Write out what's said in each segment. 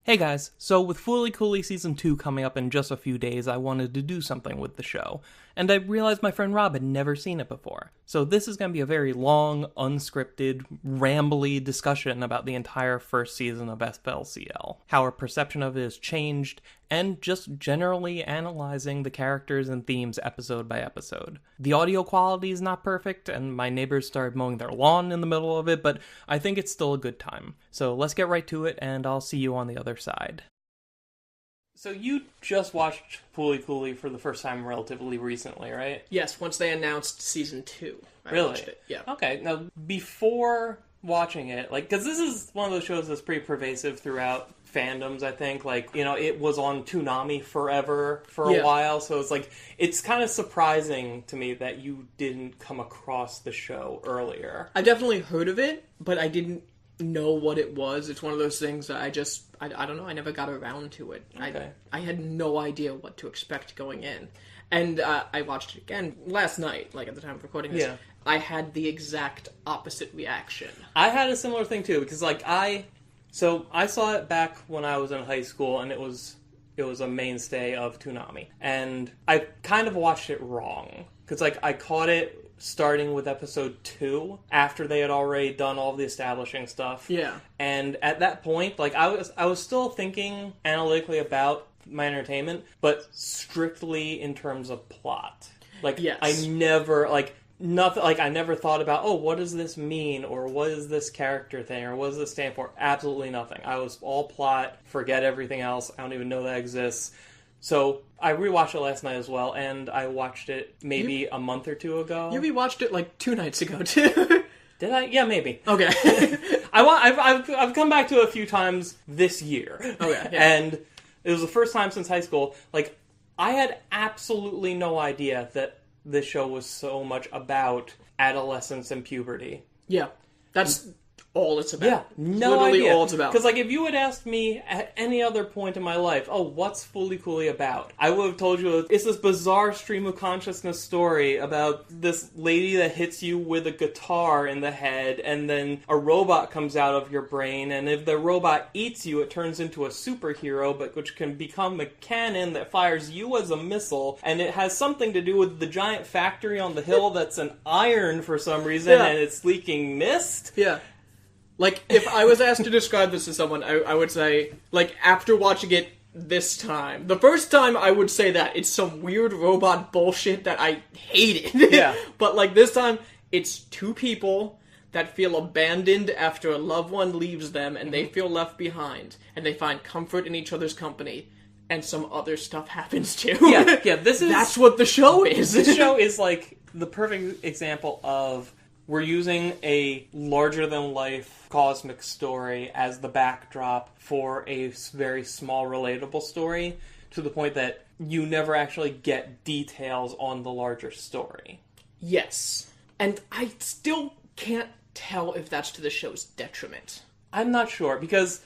Hey guys, so with Fully Cooley Season 2 coming up in just a few days, I wanted to do something with the show, and I realized my friend Rob had never seen it before. So this is going to be a very long, unscripted, rambly discussion about the entire first season of FLCL, how our perception of it has changed, and just generally analyzing the characters and themes episode by episode. The audio quality is not perfect, and my neighbors started mowing their lawn in the middle of it, but I think it's still a good time. So let's get right to it, and I'll see you on the other side. So you just watched Fully Cooley for the first time relatively recently, right? Yes, once they announced Season 2. I watched it. Yeah. Okay, now before watching it, because this is one of those shows that's pretty pervasive throughout fandoms, I think. It was on Toonami forever for a while, so it's kind of surprising to me that you didn't come across the show earlier. I definitely heard of it, but I didn't know what it was. It's one of those things that I don't know, I never got around to it. Okay. I had no idea what to expect going in. And I watched it again last night, at the time of recording this. Yeah. I had the exact opposite reaction. I had a similar thing too, because I saw it back when I was in high school, and it was a mainstay of Toonami. And I kind of watched it wrong, because I caught it starting with episode 2, after they had already done all the establishing stuff. Yeah. And at that point, I was still thinking analytically about my entertainment, but strictly in terms of plot. Yes. I never, nothing, I never thought about, what does this mean, or what is this character thing, or what does this stand for? Absolutely nothing. I was all plot, forget everything else, I don't even know that exists. So I rewatched it last night as well, and I watched it maybe a month or two ago. You rewatched it 2 nights ago too. Did I? Yeah, maybe. Okay. I've come back to it a few times this year. Okay. Yeah. And it was the first time since high school. I had absolutely no idea that this show was so much about adolescence and puberty. Yeah. That's all it's about. Yeah, no Literally idea. all it's about. Because, if you had asked me at any other point in my life, what's Fully Cooley about? I would have told you it's this bizarre stream of consciousness story about this lady that hits you with a guitar in the head, and then a robot comes out of your brain, and if the robot eats you, it turns into a superhero, which can become a cannon that fires you as a missile, and it has something to do with the giant factory on the hill that's an iron for some reason, and it's leaking mist. Yeah. If I was asked to describe this to someone, I would say, after watching it this time, the first time I would say that it's some weird robot bullshit that I hated. Yeah. But, this time, it's 2 people that feel abandoned after a loved one leaves them, and they feel left behind, and they find comfort in each other's company, and some other stuff happens too. Yeah, That's what the show is. This show is, the perfect example of we're using a larger-than-life cosmic story as the backdrop for a very small, relatable story, to the point that you never actually get details on the larger story. Yes. And I still can't tell if that's to the show's detriment. I'm not sure, because,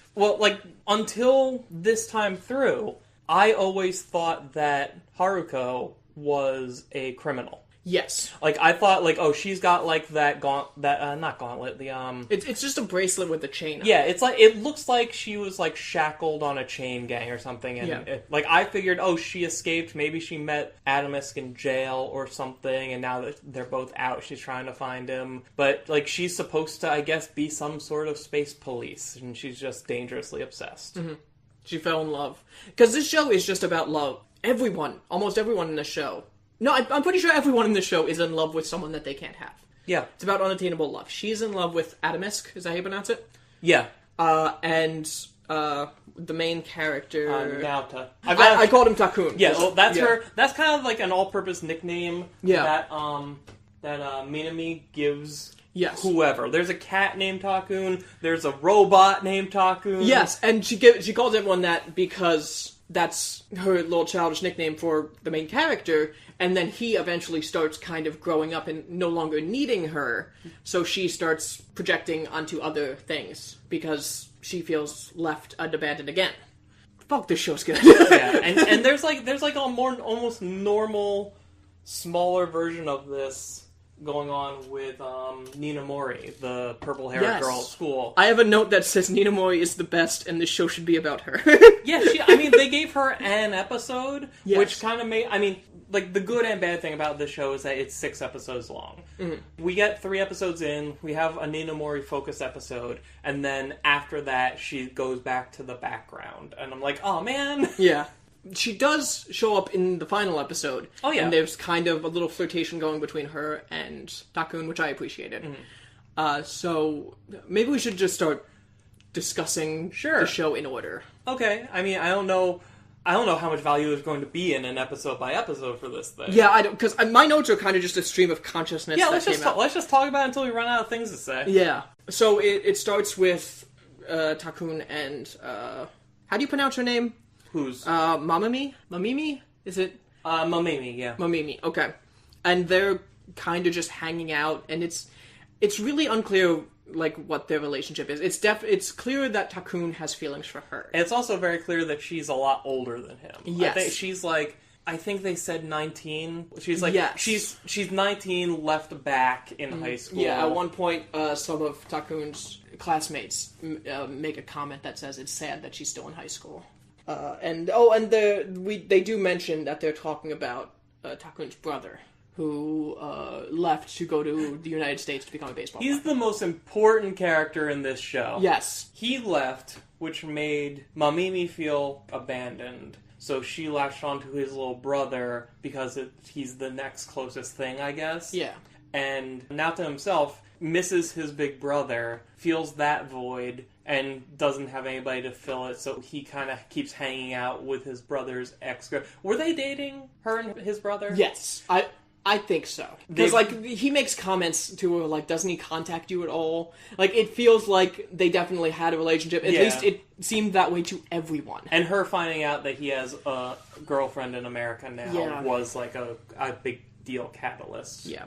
until this time through, I always thought that Haruko was a criminal. Yes. I thought, she's got, that not gauntlet, the, It's just a bracelet with a chain on it. Yeah, it looks like she was, shackled on a chain gang or something, and, I figured, she escaped, maybe she met Adamisk in jail or something, and now that they're both out, she's trying to find him, but, she's supposed to, I guess, be some sort of space police, and she's just dangerously obsessed. Mm-hmm. She fell in love. Because this show is just about love. Almost everyone in the show. No, I'm pretty sure everyone in this show is in love with someone that they can't have. Yeah. It's about unattainable love. She's in love with Adamisk, is that how you pronounce it? Yeah. And the main character... Nauta. I called him Takun. Yeah, well, that's her... That's kind of an all-purpose nickname that Minami gives... Yes. Whoever. There's a cat named Takun. There's a robot named Takun. Yes, and she calls everyone that because that's her little childish nickname for the main character, and then he eventually starts kind of growing up and no longer needing her, so she starts projecting onto other things because she feels left and abandoned again. Fuck, this show's good. Yeah, and there's a more almost normal, smaller version of this going on with Nina Mori, the purple-haired Yes. girl at school. I have a note that says Nina Mori is the best, and this show should be about her. Yeah, they gave her an episode, Yes. which kind of made... like, the good and bad thing about this show is that it's 6 episodes long. Mm-hmm. We get 3 episodes in, we have a Nina Mori-focused episode, and then after that, she goes back to the background. And I'm like, oh, man! Yeah. She does show up in the final episode. Oh, yeah. And there's kind of a little flirtation going between her and Takun, which I appreciated. Mm-hmm. So maybe we should just start discussing the show in order. Okay. I don't know how much value is going to be in an episode by episode for this thing. Yeah, I don't, because my notes are kind of just a stream of consciousness. Yeah, let's just talk about it until we run out of things to say. Yeah. So it starts with Takun and how do you pronounce her name? Who's? Mamimi? Mamimi? Is it? Mamimi, yeah. Mamimi, okay. And they're kind of just hanging out, and it's really unclear, like, what their relationship is. It's clear that Takun has feelings for her. And it's also very clear that she's a lot older than him. Yes. I think they said 19. She's like, yes. she's 19, left back in high school. Yeah, at one point, some of Takun's classmates make a comment that says it's sad that she's still in high school. They do mention that they're talking about Takun's brother, who left to go to the United States to become a baseball player. He's the most important character in this show. Yes. He left, which made Mamimi feel abandoned. So she latched onto his little brother because he's the next closest thing, I guess. Yeah. And Naota himself misses his big brother, feels that void, and doesn't have anybody to fill it, so he kind of keeps hanging out with his brother's ex-girlfriend. Were they dating, her and his brother? Yes, I think so. Because, like, he makes comments to her, like, doesn't he contact you at all? Like, it feels like they definitely had a relationship. At least it seemed that way to everyone. And her finding out that he has a girlfriend in America now was, like, a big deal catalyst. Yeah.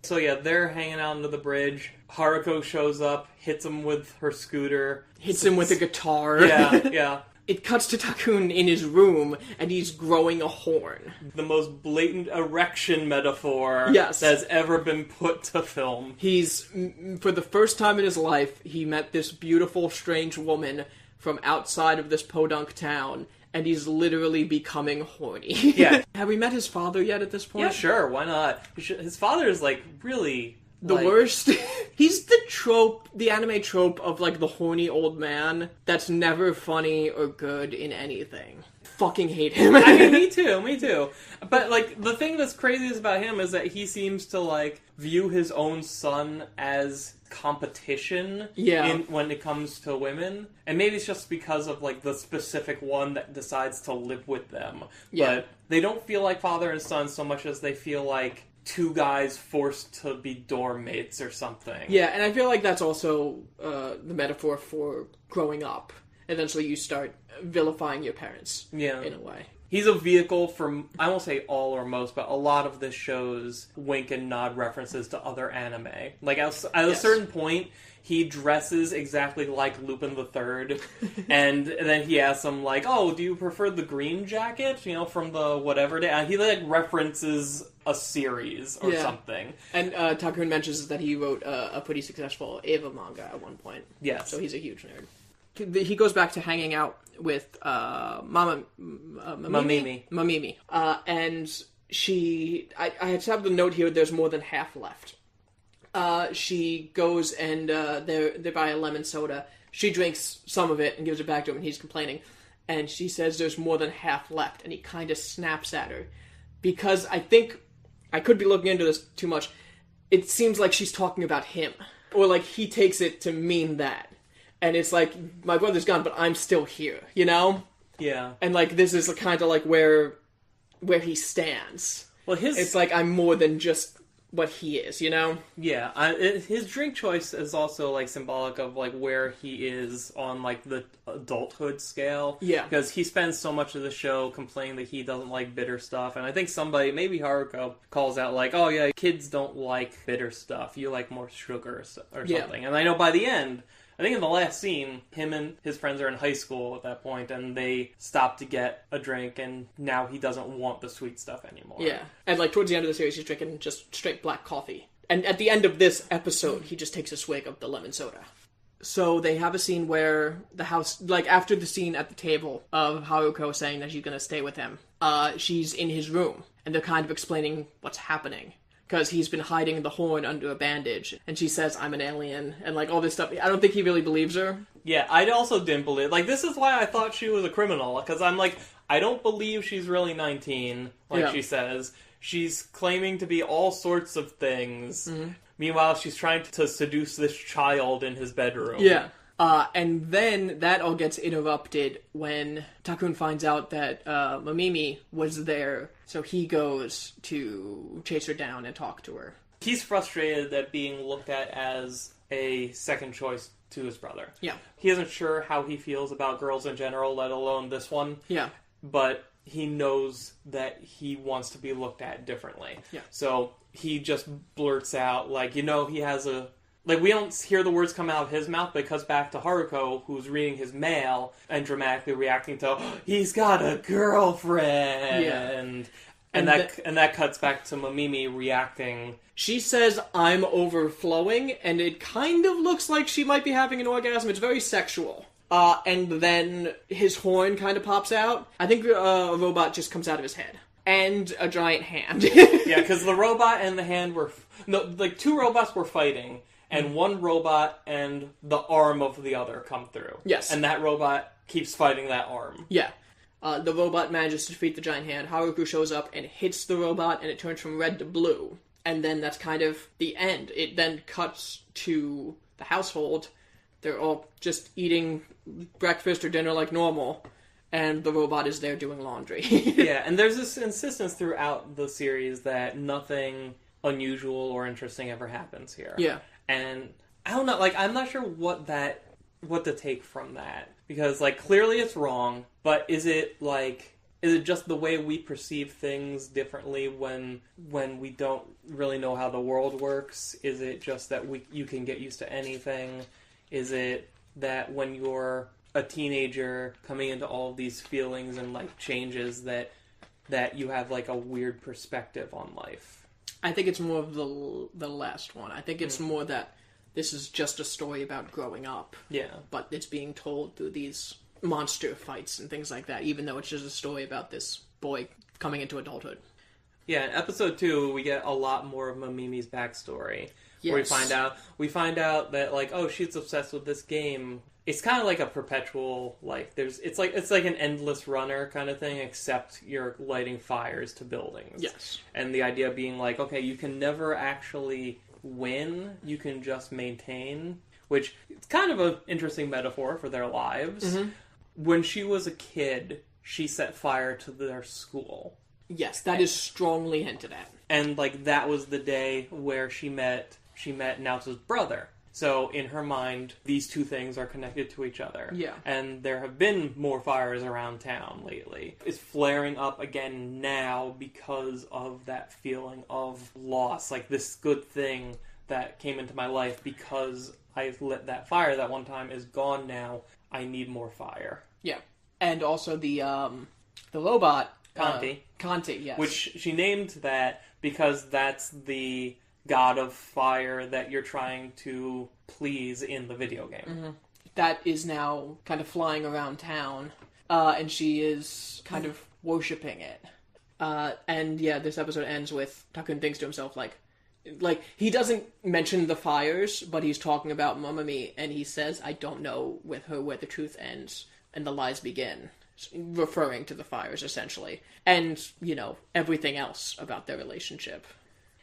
So yeah, they're hanging out under the bridge. Haruko shows up, hits him with her scooter. Hits him with a guitar. Yeah. It cuts to Takun in his room, and he's growing a horn. The most blatant erection metaphor that's ever been put to film. For the first time in his life, he met this beautiful, strange woman from outside of this podunk town, and he's literally becoming horny. Yeah. Have we met his father yet at this point? Yeah, sure, why not? His father is, like, really... The worst. He's the anime trope of, like, the horny old man that's never funny or good in anything. Fucking hate him. I mean, me too. But, like, the thing that's craziest about him is that he seems to, like, view his own son as competition when it comes to women. And maybe it's just because of, like, the specific one that decides to live with them. Yeah. But they don't feel like father and son so much as they feel like two guys forced to be dorm mates or something. Yeah, and I feel like that's also the metaphor for growing up. Eventually you start vilifying your parents in a way. He's a vehicle for, I won't say all or most, but a lot of this show's wink and nod references to other anime. Like, at a certain point, he dresses exactly like Lupin the Third, and then he asks him, like, oh, do you prefer the green jacket, from the whatever day? And he, like, references a series or something. And Takun mentions that he wrote a pretty successful Eva manga at one point. Yes. So he's a huge nerd. He goes back to hanging out with Mamimi. And I have the note here, there's more than half left. She goes and they buy a lemon soda. She drinks some of it and gives it back to him, and he's complaining. And she says there's more than half left, and he kind of snaps at her. Because I think, I could be looking into this too much, it seems like she's talking about him. Or like he takes it to mean that. And it's like, my brother's gone, but I'm still here, Yeah. And like, this is kind of like where he stands. Well, it's like, I'm more than just what he is, Yeah, his drink choice is also, like, symbolic of, like, where he is on, like, the adulthood scale. Yeah. Because he spends so much of the show complaining that he doesn't like bitter stuff, and I think somebody, maybe Haruko, calls out, like, oh, yeah, kids don't like bitter stuff, you like more sugar or something. Yeah. And I know by the end, I think in the last scene, him and his friends are in high school at that point, and they stop to get a drink, and now he doesn't want the sweet stuff anymore. Yeah. And, like, towards the end of the series, he's drinking just straight black coffee. And at the end of this episode, he just takes a swig of the lemon soda. So they have a scene where the house, like after the scene at the table of Haruko saying that she's going to stay with him, she's in his room and they're kind of explaining what's happening. Because he's been hiding the horn under a bandage. And she says, I'm an alien. And like all this stuff. I don't think he really believes her. Yeah, I also didn't believe... Like, this is why I thought she was a criminal. Because I'm like, I don't believe she's really 19, like she says. She's claiming to be all sorts of things. Mm-hmm. Meanwhile, she's trying to seduce this child in his bedroom. Yeah. And then that all gets interrupted when Takun finds out that Mamimi was there, so he goes to chase her down and talk to her. He's frustrated at being looked at as a second choice to his brother. Yeah. He isn't sure how he feels about girls in general, let alone this one. Yeah. But he knows that he wants to be looked at differently. Yeah. So he just blurts out, like, he has a... Like, we don't hear the words come out of his mouth, but it cuts back to Haruko, who's reading his mail, and dramatically reacting to, he's got a girlfriend! Yeah. And that cuts back to Mamimi reacting. She says, I'm overflowing, and it kind of looks like she might be having an orgasm. It's very sexual. And then his horn kind of pops out. I think a robot just comes out of his head. And a giant hand. Yeah, because the robot and the hand were... two robots were fighting. And one robot and the arm of the other come through. Yes. And that robot keeps fighting that arm. Yeah. The robot manages to defeat the giant hand. Haruko shows up and hits the robot, and it turns from red to blue. And then that's kind of the end. It then cuts to the household. They're all just eating breakfast or dinner like normal. And the robot is there doing laundry. Yeah, and there's this insistence throughout the series that nothing unusual or interesting ever happens here. Yeah. And I don't know, like, I'm not sure what to take from that. Because, like, clearly it's wrong, but is it just the way we perceive things differently when we don't really know how the world works? Is it just that you can get used to anything? Is it that when you're a teenager coming into all of these feelings and, like, changes that you have, like, a weird perspective on life? I think it's more of the last one. I think it's more that this is just a story about growing up. Yeah. But it's being told through these monster fights and things like that, even though it's just a story about this boy coming into adulthood. Yeah, in episode 2, we get a lot more of Mamimi's backstory. Yes. Where we find out that, like, oh, she's obsessed with this game. It's kind of like a perpetual, like, it's like an endless runner kind of thing, except you're lighting fires to buildings. Yes. And the idea being like, okay, you can never actually win, you can just maintain, which it's kind of an interesting metaphor for their lives. Mm-hmm. When she was a kid, she set fire to their school. Yes, that is strongly hinted at. And, like, that was the day where she met Naoto's brother. So, in her mind, these two things are connected to each other. Yeah. And there have been more fires around town lately. It's flaring up again now because of that feeling of loss. Like, this good thing that came into my life because I lit that fire that one time is gone now. I need more fire. Yeah. And also the robot... Conti, yes. Which she named that because that's the god of fire that you're trying to please in the video game. Mm-hmm. That is now kind of flying around town, and she is kind of worshipping it. And yeah, this episode ends with Takun thinks to himself, like he doesn't mention the fires, but he's talking about Mamami, and he says, I don't know with her where the truth ends and the lies begin. Referring to the fires, essentially. And, everything else about their relationship.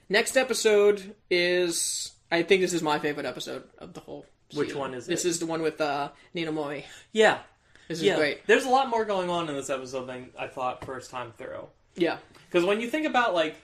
Next episode is... I think this is my favorite episode of the whole season. Which one is it? This is the one with Nina Mori. Yeah. This is great. There's a lot more going on in this episode than I thought first time through. Yeah. Because when you think about, like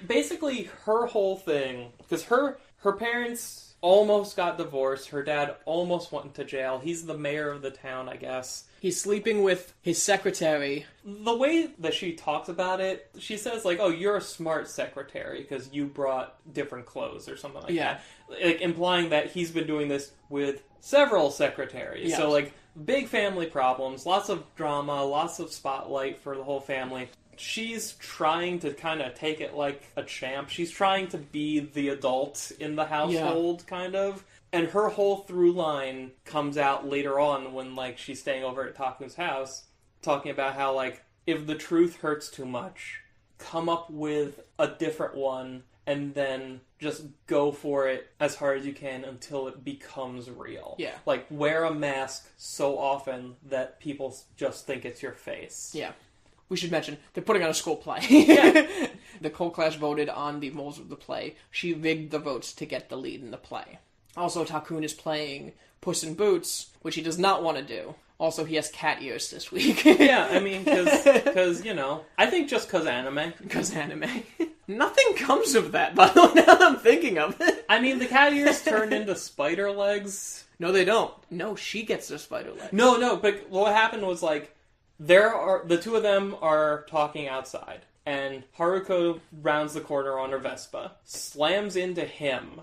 basically her whole thing... Because her parents... almost got divorced. Her dad almost went into jail. He's the mayor of the town, I guess. He's sleeping with his secretary. The way that she talks about it, she says, like, oh, you're a smart secretary because you brought different clothes or something like that. Like, implying that he's been doing this with several secretaries. Yes. So, like, big family problems, lots of drama, lots of spotlight for the whole family. she's trying to kind of take it like a champ. She's trying to be the adult in the household, kind of. And her whole through line comes out later on when, like, she's staying over at Taku's house, talking about how, like, if the truth hurts too much, come up with a different one and then just go for it as hard as you can until it becomes real. Yeah. Like, wear a mask so often that people just think it's your face. Yeah. We should mention, they're putting on a school play. Yeah. The whole class voted on the moles of the play. She rigged the votes to get the lead in the play. Also, Takun is playing Puss in Boots, which he does not want to do. Also, he has cat ears this week. Yeah, I mean, because, you know, I think just because anime. Because anime. Nothing comes of that, by the way, now that I'm thinking of it. I mean, the cat ears turned into spider legs. No, they don't. No, she gets the spider legs. No, but what happened was, like, the two of them are talking outside, and Haruko rounds the corner on her Vespa, slams into him.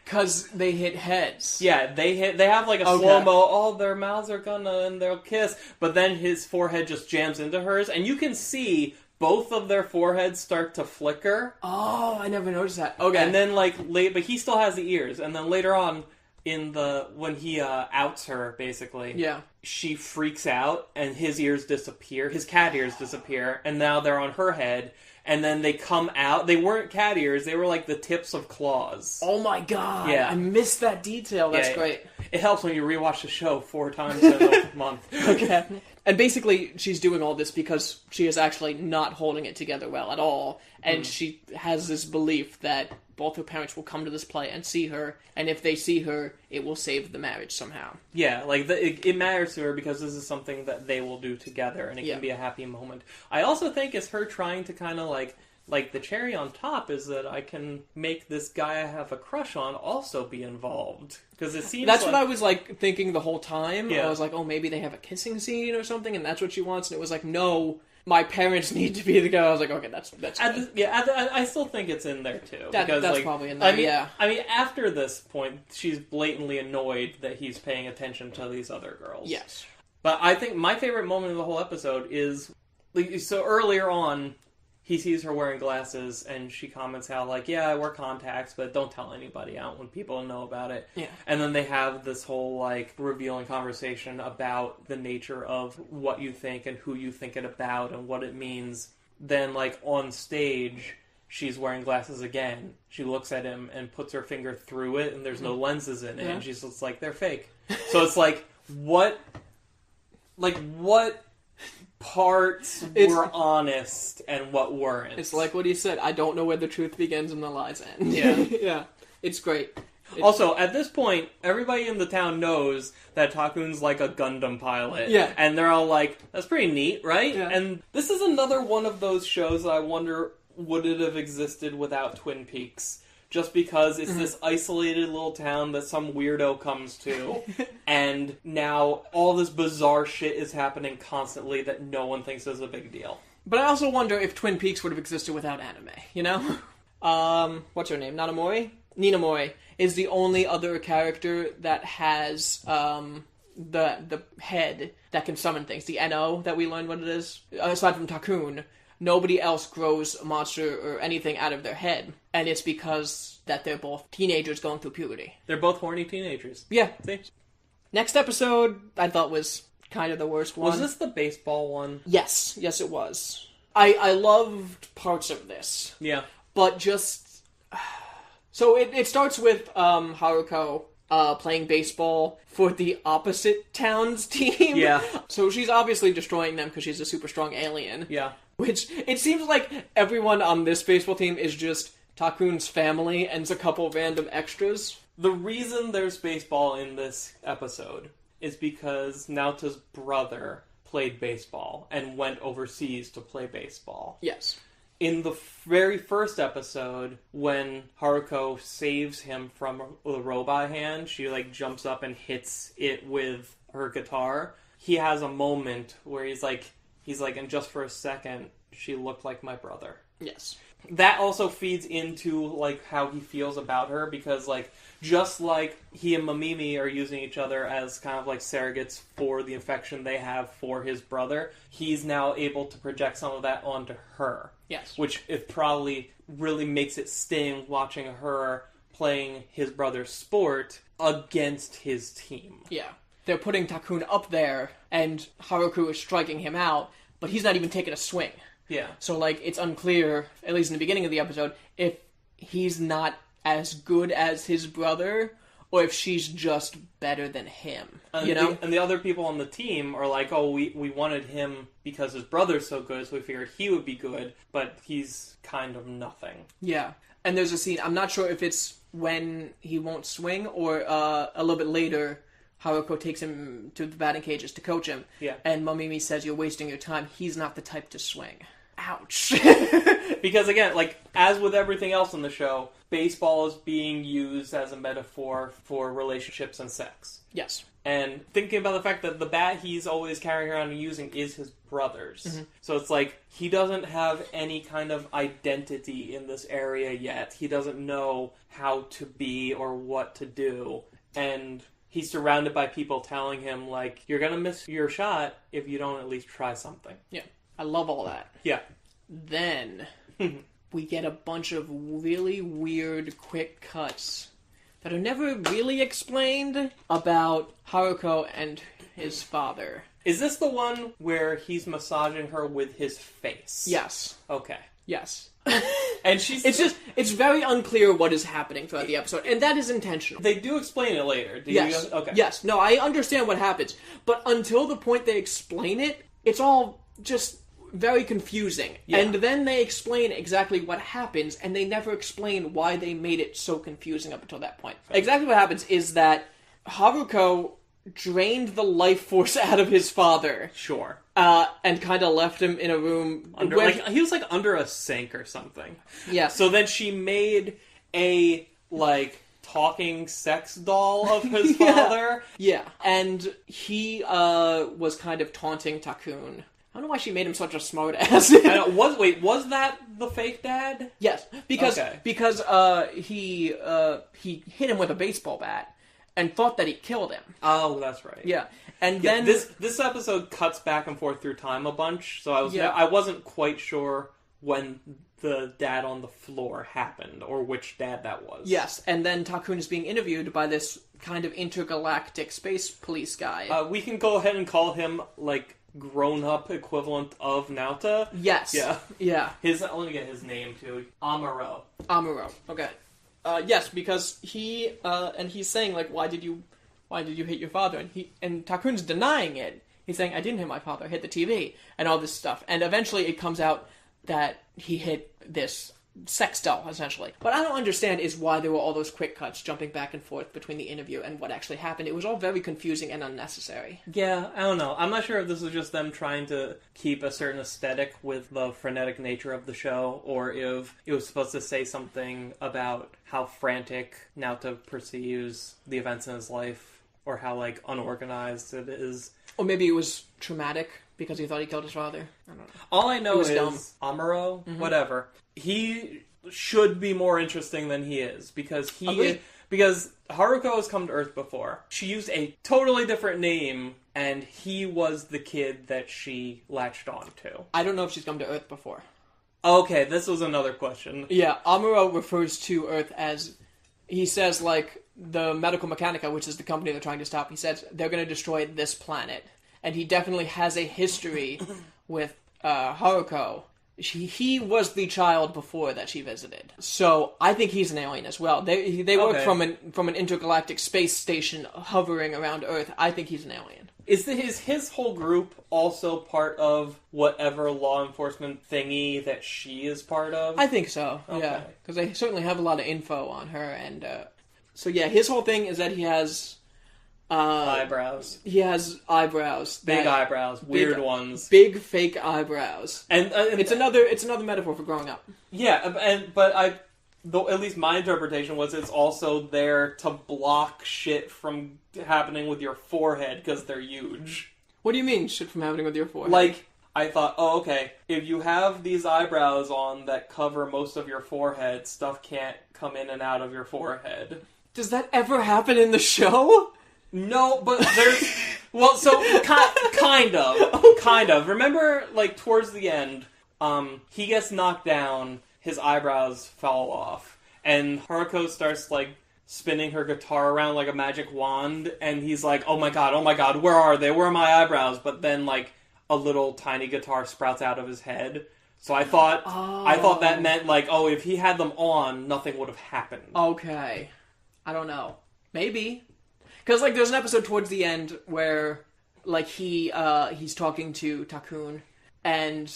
Because they hit heads. Yeah, they have like a slow-mo, oh, their mouths are and they'll kiss, but then his forehead just jams into hers, and you can see both of their foreheads start to flicker. Oh, I never noticed that. Okay. And then, like, but he still has the ears, and then later on, when he outs her, basically, yeah, she freaks out, and his ears disappear, his cat ears disappear, and now they're on her head. And then they come out. They weren't cat ears. They were like the tips of claws. Oh my god. Yeah. I missed that detail. That's great. It helps when you rewatch the show 4 times in a month. Okay. And basically, she's doing all this because she is actually not holding it together well at all. And she has this belief that both her parents will come to this play and see her. And if they see her, it will save the marriage somehow. Yeah, like, it matters to her because this is something that they will do together. And it can be a happy moment. I also think it's her trying to kind of, like, the cherry on top is that I can make this guy I have a crush on also be involved. Because it seems that's what I was, like, thinking the whole time. Yeah. I was like, oh, maybe they have a kissing scene or something, and that's what she wants. And it was like, no, my parents need to be together. I was like, okay, that's good. I still think it's in there, too. That's like, probably in there, I mean, after this point, she's blatantly annoyed that he's paying attention to these other girls. Yes. But I think my favorite moment of the whole episode is, like, so earlier on, he sees her wearing glasses, and she comments how, like, yeah, I wear contacts, but don't tell anybody. I don't want people to know about it. Yeah. And then they have this whole, like, revealing conversation about the nature of what you think and who you think it about and what it means. Then, like, on stage, she's wearing glasses again. She looks at him and puts her finger through it, and there's no lenses in it. Yeah. And she's just like, they're fake. So it's like, what parts were honest and what weren't? It's like what he said. I don't know where the truth begins and the lies end. Yeah. Yeah. It's great. Also, at this point, everybody in the town knows that Takun's like a Gundam pilot. Yeah. And they're all like, that's pretty neat, right? Yeah. And this is another one of those shows that I wonder, would it have existed without Twin Peaks? Just because it's this isolated little town that some weirdo comes to, and now all this bizarre shit is happening constantly that no one thinks is a big deal. But I also wonder if Twin Peaks would have existed without anime, you know? What's her name? Nanamori? Ninamori is the only other character that has the head that can summon things. The NO that we learned what it is. Aside from Takun, nobody else grows a monster or anything out of their head. And it's because that they're both teenagers going through puberty. They're both horny teenagers. Yeah. See? Next episode, I thought was kind of the worst one. Was this the baseball one? Yes. Yes, it was. I loved parts of this. Yeah. But just... So it starts with Haruko playing baseball for the opposite town's team. Yeah. So she's obviously destroying them because she's a super strong alien. Yeah. Which, it seems like everyone on this baseball team is just Takun's family and a couple random extras. The reason there's baseball in this episode is because Naota's brother played baseball and went overseas to play baseball. Yes. In the very first episode, when Haruko saves him from the robot hand, she, like, jumps up and hits it with her guitar. He has a moment where he's like, and just for a second, she looked like my brother. Yes. That also feeds into, like, how he feels about her, because, like, just like he and Mamimi are using each other as kind of like surrogates for the affection they have for his brother, he's now able to project some of that onto her. Yes. Which it probably really makes it sting watching her playing his brother's sport against his team. Yeah. They're putting Takun up there, and Haruko is striking him out, but he's not even taking a swing. Yeah. So, like, it's unclear, at least in the beginning of the episode, if he's not as good as his brother, or if she's just better than him. And you know? and the other people on the team are like, oh, we wanted him because his brother's so good, so we figured he would be good, but he's kind of nothing. Yeah. And there's a scene, I'm not sure if it's when he won't swing, or a little bit later, Haruko takes him to the batting cages to coach him. Yeah. And Mamimi says, you're wasting your time. He's not the type to swing. Ouch. Because again, like, as with everything else in the show, baseball is being used as a metaphor for relationships and sex. Yes. And thinking about the fact that the bat he's always carrying around and using is his brother's. Mm-hmm. So it's like, he doesn't have any kind of identity in this area yet. He doesn't know how to be or what to do. And he's surrounded by people telling him, like, you're gonna miss your shot if you don't at least try something. Yeah. I love all that. Yeah. Then we get a bunch of really weird quick cuts that are never really explained about Haruko and his father. Is this the one where he's massaging her with his face? Yes. Okay. Yes. And she's... It's very unclear what is happening throughout the episode, and that is intentional. They do explain it later. Yes. Okay. Yes. No, I understand what happens, but until the point they explain it, it's all just very confusing. Yeah. And then they explain exactly what happens, and they never explain why they made it so confusing up until that point. Okay. Exactly what happens is that Haruko drained the life force out of his father. Sure. And kind of left him in a room. He was like under a sink or something. Yeah. So then she made a, like, talking sex doll of his father. Yeah. And he was kind of taunting Takun. I don't know why she made him such a smart ass. Was that the fake dad? Yes, because he hit him with a baseball bat and thought that he killed him. Oh, that's right. Yeah, and then this episode cuts back and forth through time a bunch, so I wasn't quite sure when the dad on the floor happened or which dad that was. Yes, and then Takun is being interviewed by this kind of intergalactic space police guy. We can go ahead and call him, like, grown-up equivalent of Naota. Yes. Yeah. Yeah. Let me get his name, too. Amuro. Okay. Yes, because he's saying, like, why did you hit your father? And Takun's denying it. He's saying, I didn't hit my father, I hit the TV, and all this stuff. And eventually it comes out that he hit this sex doll, essentially. What I don't understand is why there were all those quick cuts jumping back and forth between the interview and what actually happened. It was all very confusing and unnecessary. Yeah, I don't know. I'm not sure if this is just them trying to keep a certain aesthetic with the frenetic nature of the show, or if it was supposed to say something about how frantic Naota perceives the events in his life, or how, like, unorganized it is. Or maybe it was traumatic because he thought he killed his father. I don't know. All I know is dumb. Amuro, whatever. He should be more interesting than he is, because because Haruko has come to Earth before. She used a totally different name, and he was the kid that she latched on to. I don't know if she's come to Earth before. Okay, this was another question. Yeah, Amuro refers to Earth as, he says, like, the Medical Mechanica, which is the company they're trying to stop, he says they're going to destroy this planet. And he definitely has a history with Haruko. He was the child before that she visited. So I think he's an alien as well. They work from an intergalactic space station hovering around Earth. I think he's an alien. Is his whole group also part of whatever law enforcement thingy that she is part of? I think so, okay. Yeah. Because they certainly have a lot of info on her. And so yeah, his whole thing is that he has... eyebrows. He has eyebrows. Big eyebrows. Weird ones. Big fake eyebrows. And it's another metaphor for growing up. Yeah, but at least my interpretation was it's also there to block shit from happening with your forehead because they're huge. What do you mean, shit from happening with your forehead? Like, I thought, oh, okay, if you have these eyebrows on that cover most of your forehead, stuff can't come in and out of your forehead. Does that ever happen in the show? No, but there's... Well, so, kind of. Remember, like, towards the end, he gets knocked down, his eyebrows fall off, and Haruko starts, like, spinning her guitar around like a magic wand, and he's like, oh my god, where are they? Where are my eyebrows? But then, like, a little tiny guitar sprouts out of his head. So I thought that meant, like, oh, if he had them on, nothing would have happened. Okay. I don't know. Maybe. Because, like, there's an episode towards the end where, like, he's talking to Takun, and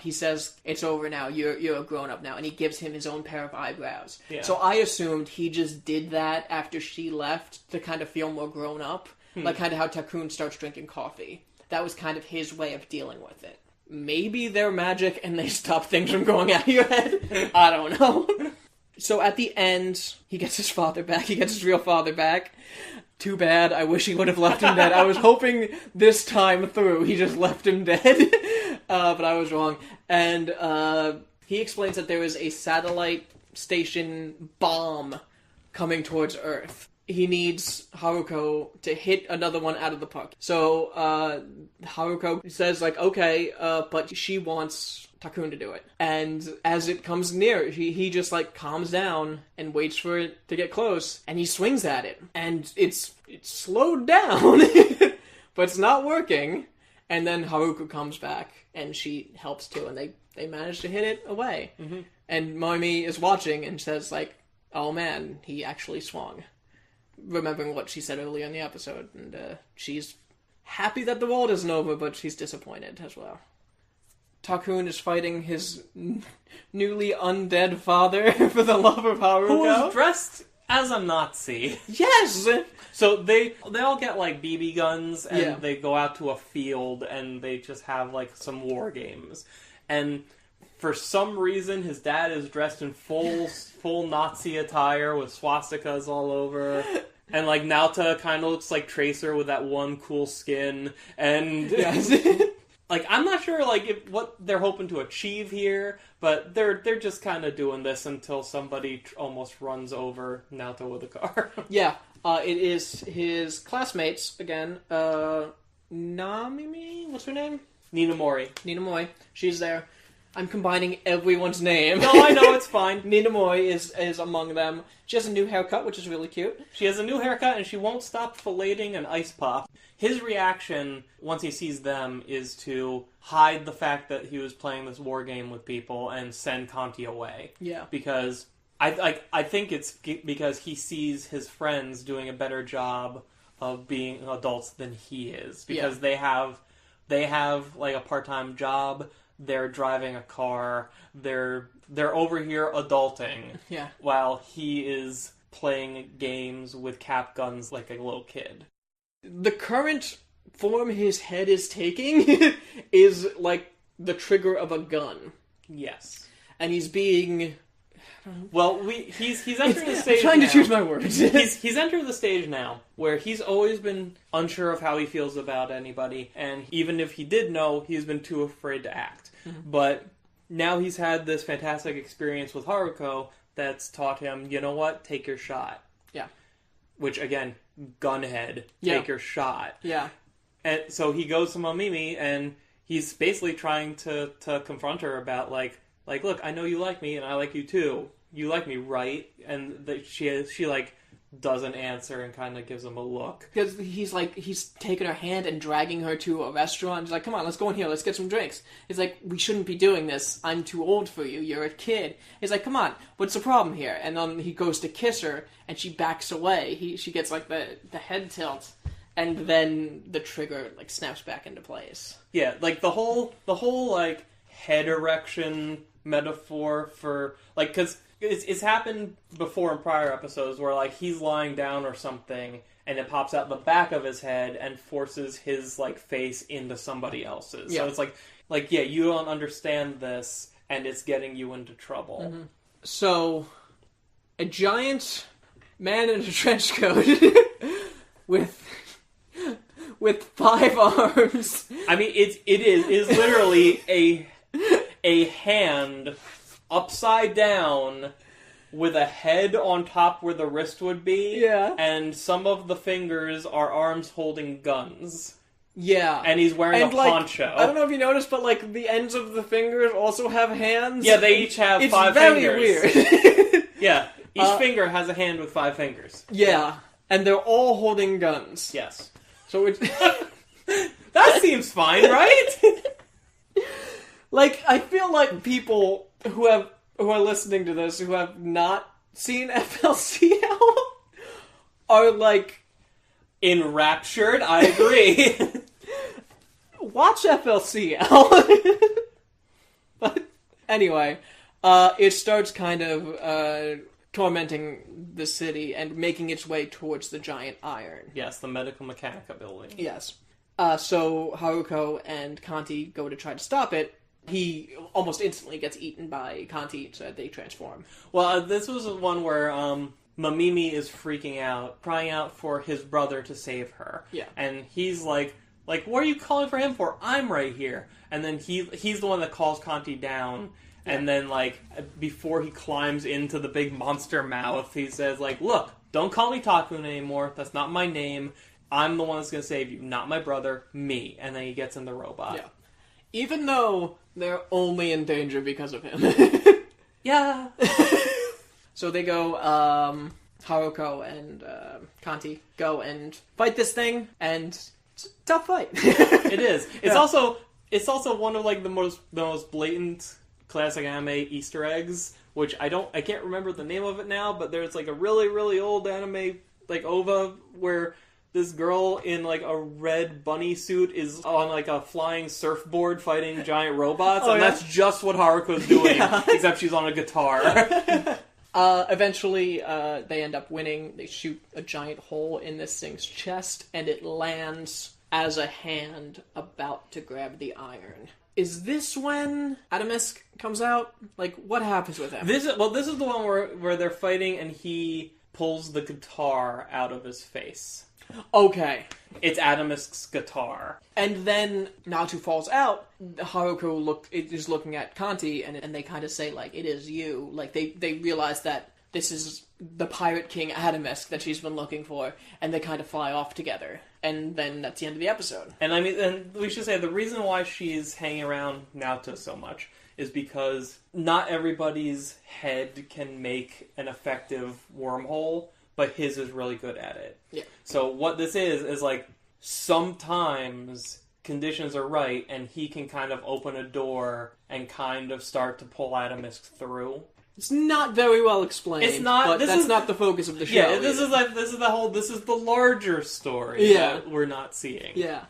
he says, it's over now, you're a grown-up now, and he gives him his own pair of eyebrows. Yeah. So I assumed he just did that after she left to kind of feel more grown up, like kind of how Takun starts drinking coffee. That was kind of his way of dealing with it. Maybe they're magic and they stop things from going out of your head. I don't know. So at the end, he gets his father back. He gets his real father back. Too bad. I wish he would have left him dead. I was hoping this time through he just left him dead. But I was wrong. And he explains that there is a satellite station bomb coming towards Earth. He needs Haruko to hit another one out of the park. So Haruko says, like, okay, but she wants Takun to do it. And as it comes near, he just, like, calms down and waits for it to get close, and he swings at it. And it's slowed down, but it's not working. And then Haruko comes back, and she helps too, and they manage to hit it away. Mm-hmm. And Momi is watching and says, like, oh man, he actually swung. Remembering what she said earlier in the episode, and she's happy that the world isn't over, but she's disappointed as well. Takun is fighting his newly undead father for the love of Haruko. Who is dressed as a Nazi. Yes! So they all get, like, BB guns, and they go out to a field, and they just have, like, some war games. And for some reason, his dad is dressed in full Nazi attire with swastikas all over. And, like, Naota kind of looks like Tracer with that one cool skin. And, like, I'm not sure, like, what they're hoping to achieve here, but they're just kind of doing this until somebody almost runs over Naota with a car. Yeah, it is his classmates, again, Namimi? What's her name? Nina Mori. She's there. I'm combining everyone's name. No, I know, it's fine. Nina Mori is among them. She has a new haircut, which is really cute. She has a new haircut, and she won't stop filleting an ice pop. His reaction, once he sees them, is to hide the fact that he was playing this war game with people and send Kanti away. Yeah. Because I think it's because he sees his friends doing a better job of being adults than he is. Because they have like a part-time job. They're driving a car. They're over here adulting. Yeah. While he is playing games with cap guns like a little kid. The current form his head is taking is like the trigger of a gun. Yes. And he's being... Well, he's entering the stage I'm trying now. to choose my words. he's entered the stage now where he's always been unsure of how he feels about anybody, and even if he did know, he's been too afraid to act. Mm-hmm. But now he's had this fantastic experience with Haruko that's taught him, you know what, take your shot. Yeah. Which, again, gunhead, take your shot. Yeah. And so he goes to Momimi, and he's basically trying to confront her about, like, look, I know you like me, and I like you too. You like me, right? And she like, doesn't answer and kind of gives him a look. Because he's taking her hand and dragging her to a restaurant. He's like, come on, let's go in here, let's get some drinks. He's like, we shouldn't be doing this. I'm too old for you. You're a kid. He's like, come on, what's the problem here? And then he goes to kiss her, and she backs away. She gets, like, the head tilt. And then the trigger, like, snaps back into place. Yeah, like, the whole like, head erection metaphor for, like, because it's happened before in prior episodes where, like, he's lying down or something and it pops out the back of his head and forces his, like, face into somebody else's. Yeah. So it's like, yeah, you don't understand this and it's getting you into trouble. Mm-hmm. So, a giant man in a trench coat with with 5 arms. I mean, it is literally a hand upside down with a head on top where the wrist would be. Yeah. And some of the fingers are arms holding guns. Yeah. And he's wearing a poncho. I don't know if you noticed, but like the ends of the fingers also have hands. Yeah, they each have 5 fingers. It's very weird. Yeah, each finger has a hand with 5 fingers. Yeah, and they're all holding guns. Yes. So it's... That seems fine, right? Like, I feel like people who are listening to this, who have not seen FLCL, are like... Enraptured, I agree. Watch FLCL. But anyway, it starts kind of tormenting the city and making its way towards the giant iron. Yes, the medical mechanica building. Yes. So Haruko and Kanti go to try to stop it. He almost instantly gets eaten by Kanti, so they transform. Well, this was one where Mamimi is freaking out, crying out for his brother to save her. Yeah. And he's like, what are you calling for him for? I'm right here. And then he's the one that calls Kanti down. Yeah. And then, like, before he climbs into the big monster mouth, he says, like, look, don't call me Takun anymore. That's not my name. I'm the one that's going to save you. Not my brother, me. And then he gets in the robot. Yeah. Even though they're only in danger because of him. Yeah. So they go, Haruko and Kanti go and fight this thing, and it's a tough fight. It is. It's also one of like the most blatant classic anime Easter eggs, which I can't remember the name of it now, but there's like a really, really old anime like OVA where this girl in like a red bunny suit is on like a flying surfboard fighting giant robots, and that's just what Haruko's doing, except she's on a guitar. Eventually, they end up winning. They shoot a giant hole in this thing's chest, and it lands as a hand about to grab the iron. Is this when Adamisk comes out? Like, what happens with him? This is the one where they're fighting, and he pulls the guitar out of his face. Okay. It's Adamisk's guitar. And then Naoto falls out. Haruko is looking at Kanti, and they kind of say, like, it is you. Like, they realize that this is the Pirate King Adamisk that she's been looking for, and they kind of fly off together. And then that's the end of the episode. And I mean, and we should say the reason why she's hanging around Naoto so much is because not everybody's head can make an effective wormhole, but his is really good at it. Yeah. So what this is like sometimes conditions are right and he can kind of open a door and kind of start to pull Adamisk through. It's not very well explained. It's not. But that's not the focus of the show. Yeah, this is the larger story that we're not seeing. Yeah.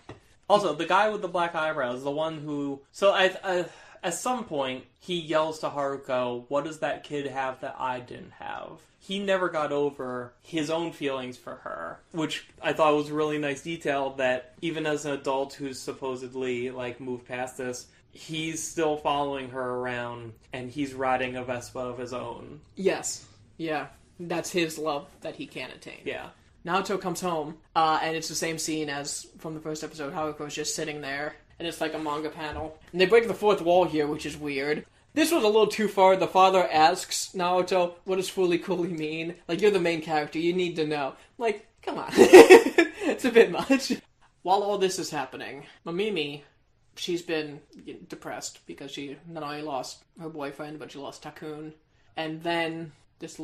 Also, the guy with the black eyebrows, the one who... So, at some point, he yells to Haruko, what does that kid have that I didn't have? He never got over his own feelings for her, which I thought was a really nice detail that even as an adult who's supposedly, like, moved past this, he's still following her around, and he's riding a Vespa of his own. Yes. Yeah. That's his love that he can't attain. Yeah. Naoto comes home, and it's the same scene as from the first episode. Haruko's just sitting there, and it's like a manga panel. And they break the fourth wall here, which is weird. This was a little too far. The father asks Naoto, what does fully coolly mean? Like, you're the main character, you need to know. Like, come on. It's a bit much. While all this is happening, Mamimi, she's been depressed because she not only lost her boyfriend, but she lost Takun. And then this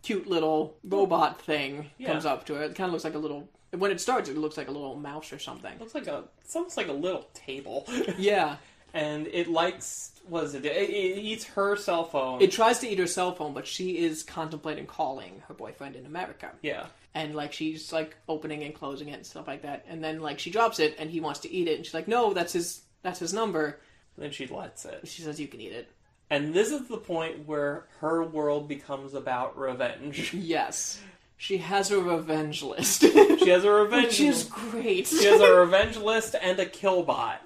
cute little robot thing comes up to her. It kind of looks like a little... When it starts, it looks like a little mouse or something. It's almost like a little table. Yeah. And it likes... What is it? It eats her cell phone. It tries to eat her cell phone, but she is contemplating calling her boyfriend in America. Yeah. And, like, she's, like, opening and closing it and stuff like that. And then, like, she drops it, and he wants to eat it. And she's like, no, that's his number. Then she lets it. She says, you can eat it. And this is the point where her world becomes about revenge. Yes. She has a revenge list. She has a revenge Which is great. She has a revenge list and a killbot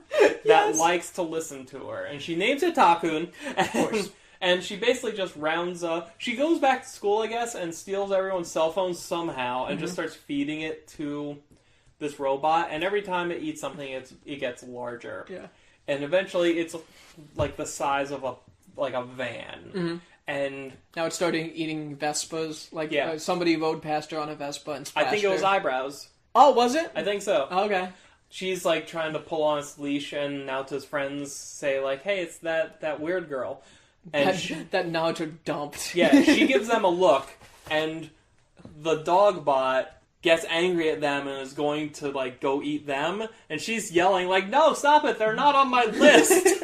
that likes to listen to her. And she names it Takun. Of course. And she basically just rounds up... She goes back to school, I guess, and steals everyone's cell phones somehow and just starts feeding it to this robot, and every time it eats something, it gets larger. Yeah. And eventually, it's like the size of a van. Mm-hmm. And now it's starting eating Vespas. Like, somebody rode past her on a Vespa and splashed I think it was her. eyebrows. Oh, was it? I think so. Oh, okay. She's, like, trying to pull on its leash, and Naoto's friends say, like, hey, it's that weird girl. And that Naruto dumped. Yeah, she gives them a look, and the dog bot gets angry at them and is going to, like, go eat them, and she's yelling, like, no, stop it, they're not on my list!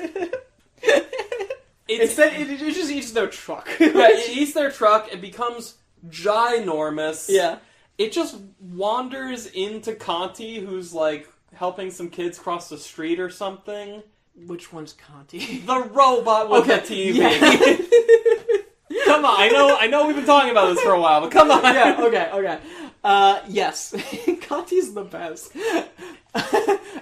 Instead, it just eats their truck. Yeah, it eats their truck, it becomes ginormous. Yeah. It just wanders into Conti, who's, like, helping some kids cross the street or something. Which one's Conti? The robot with the TV. Yeah. Come on, I know we've been talking about this for a while, but come on. Yeah, okay. Yes. Conti's the best.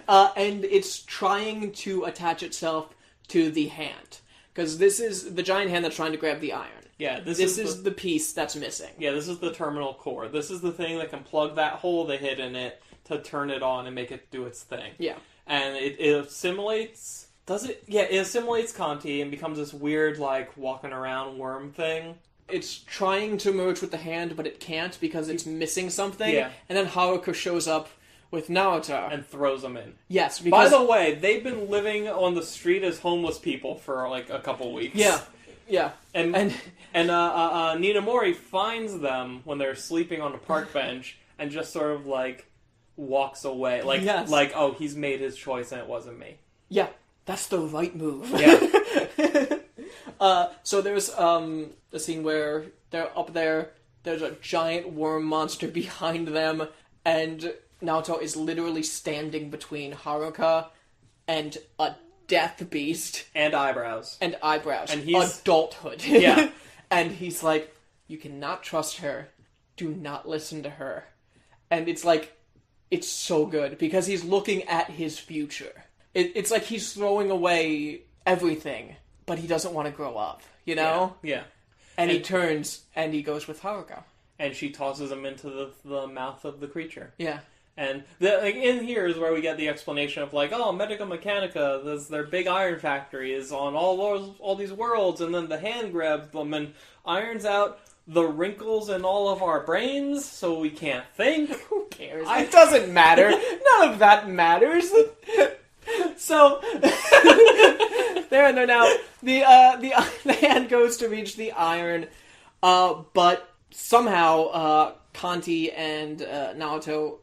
And it's trying to attach itself to the hand. Because this is the giant hand that's trying to grab the iron. Yeah, this is the piece that's missing. Yeah, this is the terminal core. This is the thing that can plug that hole they hid in it to turn it on and make it do its thing. Yeah. And it assimilates... Does it? Yeah, it assimilates Conti and becomes this weird, like, walking around worm thing. It's trying to merge with the hand, but it can't because it's missing something. Yeah. And then Haruka shows up with Naruto. And throws them in. Yes, because... By the way, they've been living on the street as homeless people for, like, a couple weeks. Yeah. And Ninamori finds them when they're sleeping on a park bench and just sort of, like, walks away. Like, oh, he's made his choice and it wasn't me. Yeah. That's the right move. Yeah. So there's a scene where they're up there, there's a giant worm monster behind them, and Naruto is literally standing between Haruka and a death beast. And eyebrows. And he's... adulthood. Yeah. And he's like, you cannot trust her. Do not listen to her. And it's like, it's so good, because he's looking at his future. It's like he's throwing away everything, but he doesn't want to grow up, you know? Yeah. And he turns, and he goes with Haruka. And she tosses him into the mouth of the creature. Yeah. And in here is where we get the explanation of, like, oh, Medica Mechanica, their big iron factory is on all these worlds, and then the hand grabs them and irons out the wrinkles in all of our brains, so we can't think. Who cares? It doesn't matter. None of that matters. So there and there now. The hand goes to reach the iron, but somehow Conti and Naruto,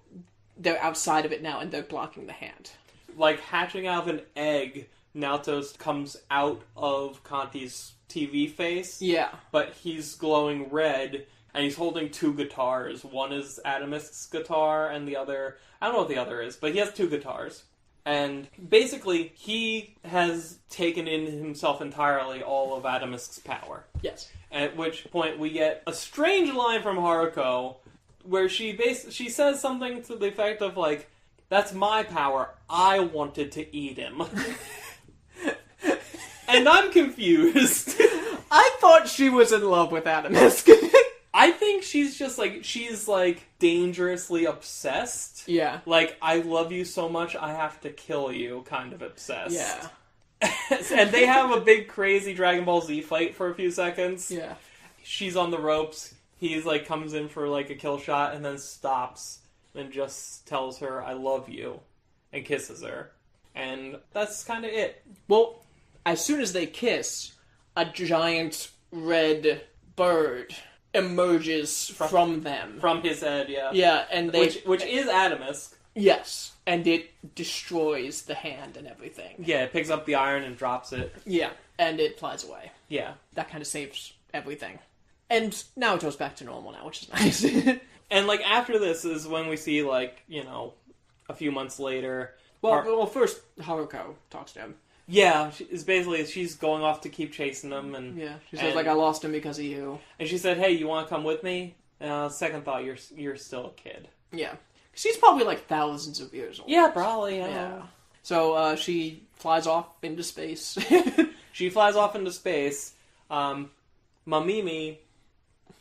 they're outside of it now, and they're blocking the hand. Like hatching out of an egg, Naoto comes out of Conti's TV face. Yeah, but he's glowing red, and he's holding two guitars. One is Atomisk's guitar, and the other, I don't know what the other is, but he has two guitars. And basically, he has taken in himself entirely all of Atomisk's power. Yes. At which point we get a strange line from Haruko, where she says something to the effect of, like, that's my power, I wanted to eat him. And I'm confused. I thought she was in love with Atomisk. I think she's just, she's dangerously obsessed. Yeah. Like, I love you so much, I have to kill you, kind of obsessed. Yeah. And they have a big, crazy Dragon Ball Z fight for a few seconds. Yeah. She's on the ropes, he's, comes in for, a kill shot, and then stops, and just tells her, I love you, and kisses her. And that's kind of it. Well, as soon as they kiss, a giant red bird emerges from them. From his head, yeah. Yeah, and which is Atomisk. Yes, and it destroys the hand and everything. Yeah, it picks up the iron and drops it. Yeah, and it flies away. Yeah. That kind of saves everything. And now it goes back to normal now, which is nice. And, after this is when we see, a few months later... Well, first, Haruko talks to him. Yeah, she's going off to keep chasing him, and... Yeah, she says, I lost him because of you. And she said, hey, you want to come with me? Second thought, you're still a kid. Yeah. She's probably, thousands of years old. Yeah, probably, yeah. So, she flies off into space. She flies off into space. Mamimi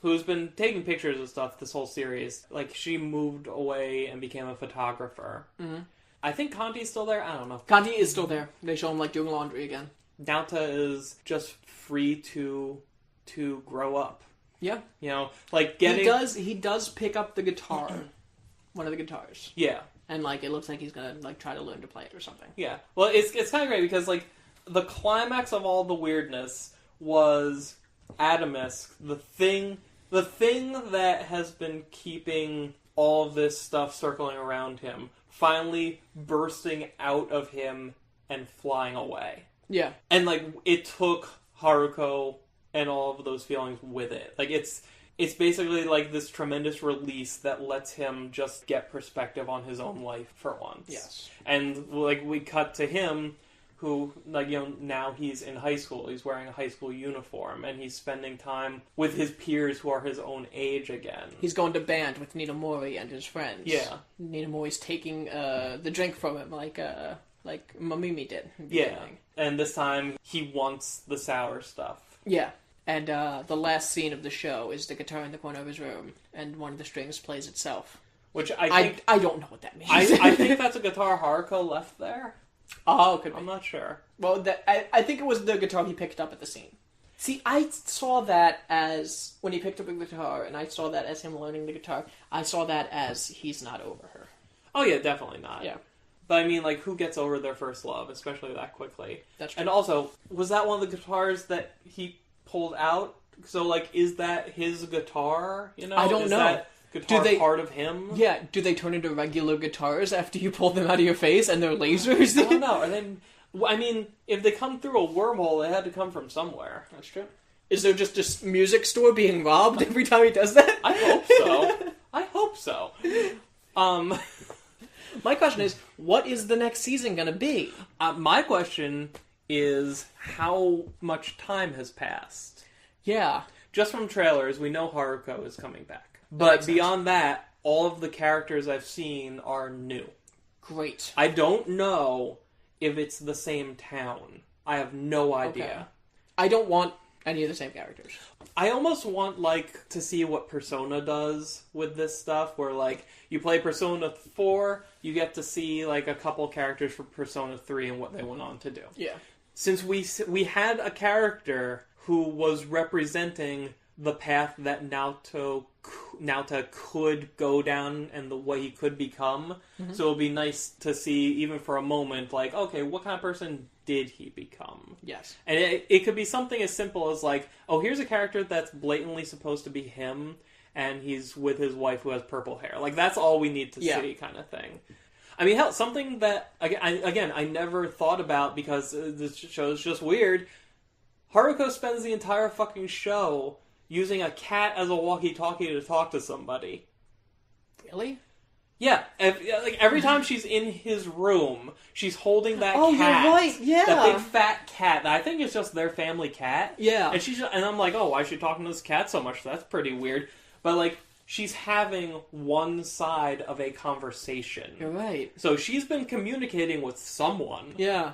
who's been taking pictures of stuff this whole series. Like, she moved away and became a photographer. Mm-hmm. I think Kanti's still there. I don't know. Kanti is still there. They show him, like, doing laundry again. Naota is just free to grow up. Yeah. You know, like, getting... He does pick up the guitar. One of the guitars. Yeah. And, like, it looks like he's gonna, like, try to learn to play it or something. Yeah. Well, it's kind of great because, like, the climax of all the weirdness was Adamus, the thing that has been keeping all of this stuff circling around him, finally bursting out of him and flying away. Yeah. And, like, it took Haruko and all of those feelings with it. Like, it's basically like this tremendous release that lets him just get perspective on his own life for once. Yes. And, like, we cut to him, who, like, you know, now he's in high school. He's wearing a high school uniform, and he's spending time with his peers who are his own age again. He's going to band with Ninamori and his friends. Yeah. Ninamori's taking the drink from him, like Mamimi did. Yeah. And this time, he wants the sour stuff. Yeah. And the last scene of the show is the guitar in the corner of his room, and one of the strings plays itself. Which I think... I don't know what that means. I think that's a guitar Haruko left there. Oh, could be. I'm not sure. Well, I think it was the guitar he picked up at the scene. See, I saw that as... When he picked up the guitar, and I saw that as him learning the guitar, I saw that as he's not over her. Oh, yeah, definitely not. Yeah. But I mean, like, who gets over their first love, especially that quickly? That's true. And also, was that one of the guitars that he pulled out? So, like, is that his guitar? You know, I don't know. That guitar part of him? Yeah. Do they turn into regular guitars after you pull them out of your face and they're lasers? I don't know. Are they? I mean, if they come through a wormhole, they had to come from somewhere. That's true. Is there just a music store being robbed every time he does that? I hope so. I hope so. My question is, what is the next season going to be? My question is, how much time has passed? Yeah. Just from trailers, we know Haruko is coming back. But beyond that, all of the characters I've seen are new. Great. I don't know if it's the same town. I have no idea. Okay. I don't want any of the same characters. I almost want, like, to see what Persona does with this stuff, where, like, you play Persona 4, you get to see, like, a couple characters from Persona 3 and what they went on to do. Yeah. Since we had a character who was representing the path that Naota could go down and the way he could become, so it would be nice to see, even for a moment, like, okay, what kind of person did he become? Yes. And it could be something as simple as, like, oh, here's a character that's blatantly supposed to be him, and he's with his wife who has purple hair. Like, that's all we need to see, kind of thing. I mean, hell, something that, again, I never thought about because this show is just weird. Haruko spends the entire fucking show using a cat as a walkie-talkie to talk to somebody. Really? Yeah, like every time she's in his room, she's holding that cat. Oh, you're right, yeah. That big fat cat that I think is just their family cat. Yeah. And I'm like, oh, why is she talking to this cat so much? That's pretty weird. But, like, she's having one side of a conversation. You're right. So she's been communicating with someone. Yeah.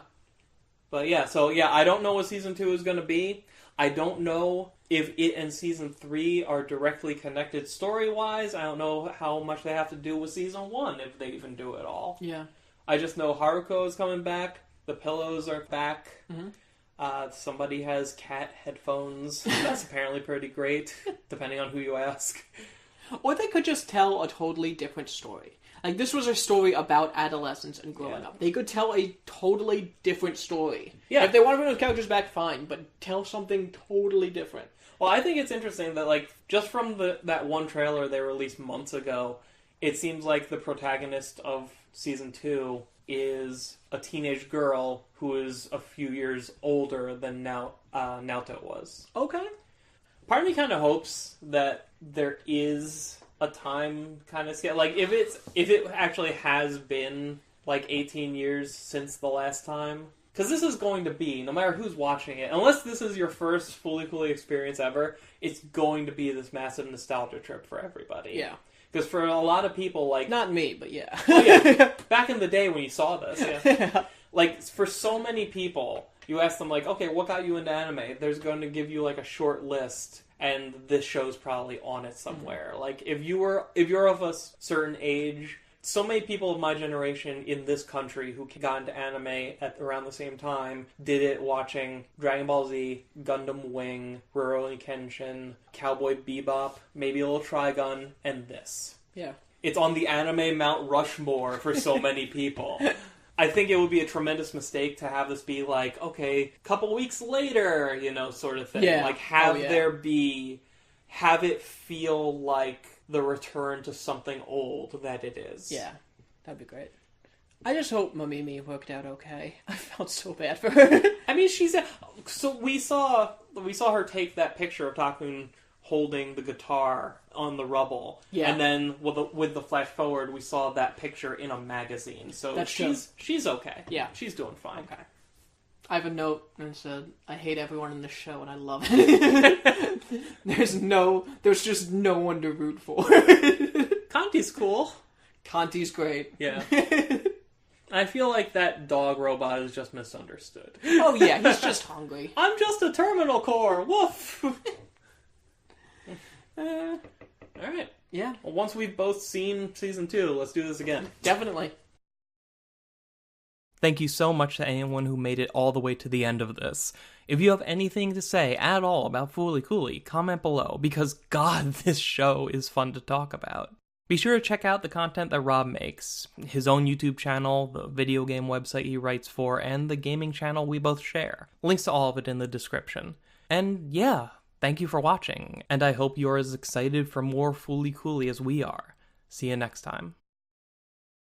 But yeah, I don't know what Season 2 is going to be. I don't know if it and Season 3 are directly connected story-wise. I don't know how much they have to do with Season 1, if they even do it all. Yeah. I just know Haruko is coming back. The pillows are back. Mm-hmm. Somebody has cat headphones. That's apparently pretty great, depending on who you ask. Or they could just tell a totally different story. Like, this was a story about adolescence and growing up. They could tell a totally different story. Yeah. If they want to bring those characters back, fine, but tell something totally different. Well, I think it's interesting that, like, just from that one trailer they released months ago, it seems like the protagonist of Season 2 is a teenage girl who is a few years older than Naota was. Okay. Part of me kind of hopes that there is a time kind of scale. Like, if it actually has been, like, 18 years since the last time. Because this is going to be, no matter who's watching it, unless this is your first fully experience ever, it's going to be this massive nostalgia trip for everybody. Yeah. Because for a lot of people, like... Not me, but yeah. Oh, yeah. Back in the day when you saw this, yeah. Like, for so many people, you ask them, like, okay, what got you into anime? There's going to give you, like, a short list, and this show's probably on it somewhere. Like, if you're of a certain age, so many people of my generation in this country who got into anime at around the same time did it watching Dragon Ball Z, Gundam Wing, Rurouni Kenshin, Cowboy Bebop, maybe a little Trigun, and this. Yeah. It's on the anime Mount Rushmore for so many people. I think it would be a tremendous mistake to have this be like, okay, couple weeks later, you know, sort of thing. Yeah. Like, have it feel like the return to something old that it is. Yeah, that'd be great. I just hope Mamimi worked out okay. I felt so bad for her. I mean, so we saw her take that picture of Takun holding the guitar on the rubble. Yeah. And then with the flash forward, we saw that picture in a magazine. So she's okay. Yeah. She's doing fine. Okay. I have a note and it said, I hate everyone in this show and I love it. There's just no one to root for. Kanti's cool. Kanti's great. Yeah. I feel like that dog robot is just misunderstood. Oh yeah, he's just hungry. I'm just a terminal core. Woof. Alright. Yeah. Well, once we've both seen season 2, let's do this again. Definitely. Thank you so much to anyone who made it all the way to the end of this. If you have anything to say at all about Fooly Cooly, comment below, because God, this show is fun to talk about. Be sure to check out the content that Rob makes, his own YouTube channel, the video game website he writes for, and the gaming channel we both share. Links to all of it in the description. And yeah, thank you for watching, and I hope you're as excited for more Fooly Cooly as we are. See you next time.